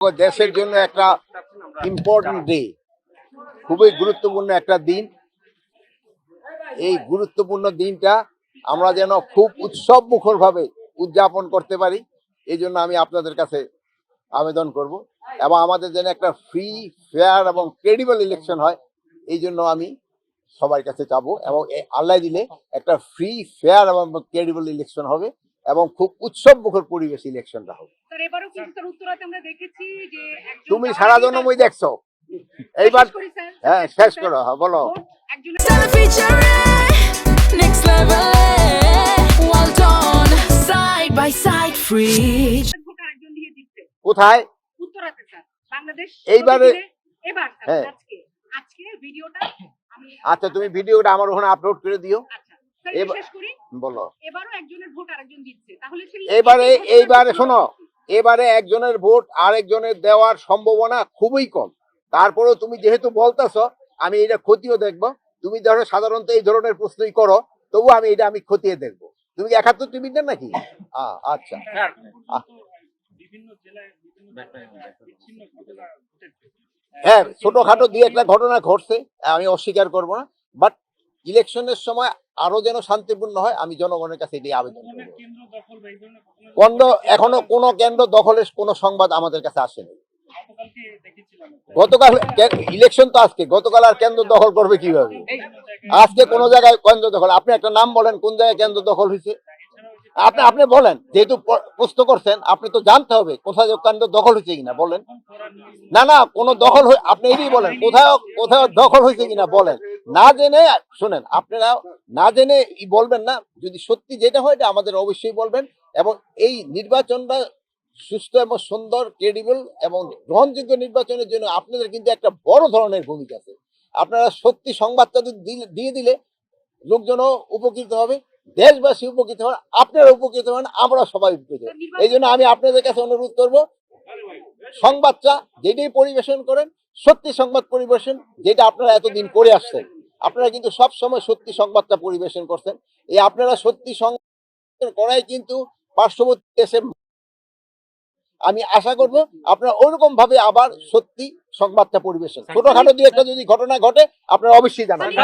দেশের জন্য একটা ইম্পর্টেন্ট ডে, খুবই গুরুত্বপূর্ণ একটা দিন। এই গুরুত্বপূর্ণ দিনটা আমরা যেন খুব উৎসব মুখর ভাবে উদযাপন করতে পারি, এই জন্য আমি আপনাদের কাছে আবেদন করব। এবং আমাদের যেন একটা ফ্রি, ফেয়ার এবং ক্রেডিবল ইলেকশন হয়, এই জন্য আমি সবার কাছে চাবো। এবং আল্লাহ দিলে একটা ফ্রি, ফেয়ার এবং ক্রেডিবল ইলেকশন হবে এবং খুব উৎসব মুখর পরিবেশ ইলেকশনটা হবে। তুমি সারা জন্মই দেখছো, এইবার হ্যাঁ শেষ করো, বলো। কোথায়? এইবারে আচ্ছা, তুমি ভিডিওটা আমার ওখানে আপলোড করে দিও। বলো। এইবারে শোনো, এবারে একজনের ভোট আরেকজনের দেওয়ার সম্ভাবনা খুবই কম। তারপরেও তুমি যেহেতু বলতেছো, আমি এটা খতিয়ে দেখবো। তুমি ধরো সাধারণত এই ধরনের প্রশ্নই করো, তবু আমি খতিয়ে দেখবো। তুমি কি 71 টিভির দেন নাকি? আচ্ছা, হ্যাঁ ছোটখাটো দুই একটা ঘটনা ঘটছে, আমি অস্বীকার করবো না। বাট ইলেকশনের সময় আরো যেন শান্তিপূর্ণ হয়, আমি জনগণের কাছে এটাই আবেদন করবো। এখনো কোনো কেন্দ্র দখলের কোনো সংবাদ আমাদের কাছে আসেনি। গতকাল ইলেকশন তো আজকে, গতকাল আর কেন্দ্র দখল করবে কিভাবে? আজকে কোন জায়গায় কেন্দ্র দখল, আপনি একটা নাম বলেন কোন জায়গায় কেন্দ্র দখল হয়েছে। আপনি বলেন, যেহেতু প্রশ্ন করছেন আপনি তো জানতে হবে কোথায় কেন্দ্র দখল হয়েছে কিনা, বলেন। না কোনো দখল আপনি এটাই বলেন, কোথাও দখল হয়েছে কিনা বলেন। না জেনে শোনেন, আপনারা না জেনে বলবেন না। যদি সত্যি যেটা হয় এটা আমাদের অবশ্যই বলবেন। এবং এই নির্বাচনটা সুস্থ এবং সুন্দর, ক্রেডিবল এবং গ্রহণযোগ্য নির্বাচনের জন্য আপনাদের কিন্তু একটা বড় ধরনের ভূমিকা আছে। আপনারা সত্যি সংবাদটা দিয়ে দিলে লোকজনও উপকৃত হবে, দেশবাসী উপকৃত হন, আপনারা উপকৃত হন, আমরা সবাই উপকৃত হন। এই জন্য আমি আপনাদের কাছে অনুরোধ করব, সংবাদটা যেটাই পরিবেশন করেন, সত্যি সংবাদ পরিবেশন, যেটা আপনারা এতদিন করে আসছেন। আপনারা কিন্তু সব সময় সত্যি সংবাদটা পরিবেশন করছেন। এই আপনারা সত্যি সংবাদ করাই কিন্তু পার্শ্ববর্তী দেশে, আমি আশা করব আপনারা ওইরকম ভাবে আবার সত্যি সংবাদটা পরিবেশন। ছোটখাটো দুই একটা যদি ঘটনা ঘটে আপনারা অবশ্যই জানাবেন।